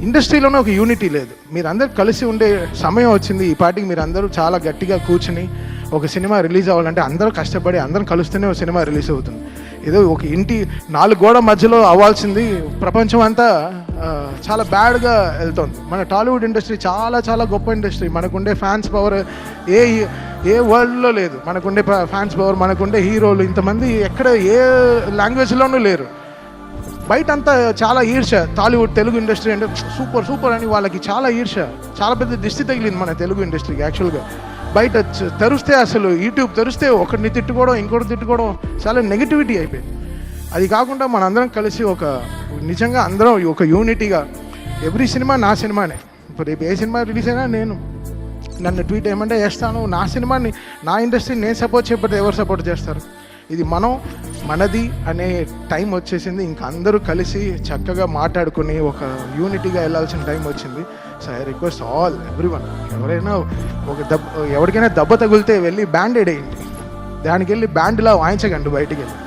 ఇండస్ట్రీలోనే ఒక యూనిటీ లేదు. మీరు అందరూ కలిసి ఉండే సమయం వచ్చింది. ఈ పాటికి మీరు అందరూ చాలా గట్టిగా కూర్చుని ఒక సినిమా రిలీజ్ అవ్వాలంటే అందరూ కష్టపడి అందరం కలుస్తూనే ఒక సినిమా రిలీజ్ అవుతుంది. ఏదో ఒక ఇంటి 4 గోడ మధ్యలో అవ్వాల్సింది ప్రపంచం అంతా చాలా బ్యాడ్గా వెళ్తుంది. మన టాలీవుడ్ ఇండస్ట్రీ చాలా చాలా గొప్ప ఇండస్ట్రీ. మనకుండే ఫ్యాన్స్ పవర్ ఏ వరల్డ్లో లేదు. మనకుండే ఫ్యాన్స్ పవర్, మనకుండే హీరోలు ఇంతమంది ఎక్కడ ఏ లాంగ్వేజ్లోనూ లేరు. బయట అంతా చాలా ఈర్ష. టాలీవుడ్ తెలుగు ఇండస్ట్రీ అంటే సూపర్ సూపర్ అని వాళ్ళకి చాలా ఈర్ష. చాలా పెద్ద దిష్టి తగిలింది మన తెలుగు ఇండస్ట్రీకి. యాక్చువల్గా బయట తెరిస్తే అసలు యూట్యూబ్ తెరిస్తే ఒకరిని తిట్టుకోవడం ఇంకోటి తిట్టుకోవడం చాలా నెగిటివిటీ అయిపోయింది. అది కాకుండా మనందరం కలిసి ఒక నిజంగా అందరం ఒక యూనిటీగా ఎవ్రీ సినిమా నా సినిమానే. ఇప్పుడు రేపు ఏ సినిమా రిలీజ్ అయినా నేను నన్ను ట్వీట్ ఏమంటే చేస్తాను. నా సినిమాని నా ఇండస్ట్రీని నేను సపోర్ట్ చేయకపోతే ఎవరు సపోర్ట్ చేస్తారు? ఇది మనది అనే టైం వచ్చేసింది. ఇంకా అందరూ కలిసి చక్కగా మాట్లాడుకుని ఒక యూనిటీగా వెళ్ళాల్సిన టైం వచ్చింది. So I request all everyone, ఎవరైనా ఎవరికైనా దెబ్బ తగిలితే వెళ్ళి బ్యాండేడ్ వేయండి. దానికి వెళ్ళి బ్యాండ్లా వాయించకండి బయటికి వెళ్ళి.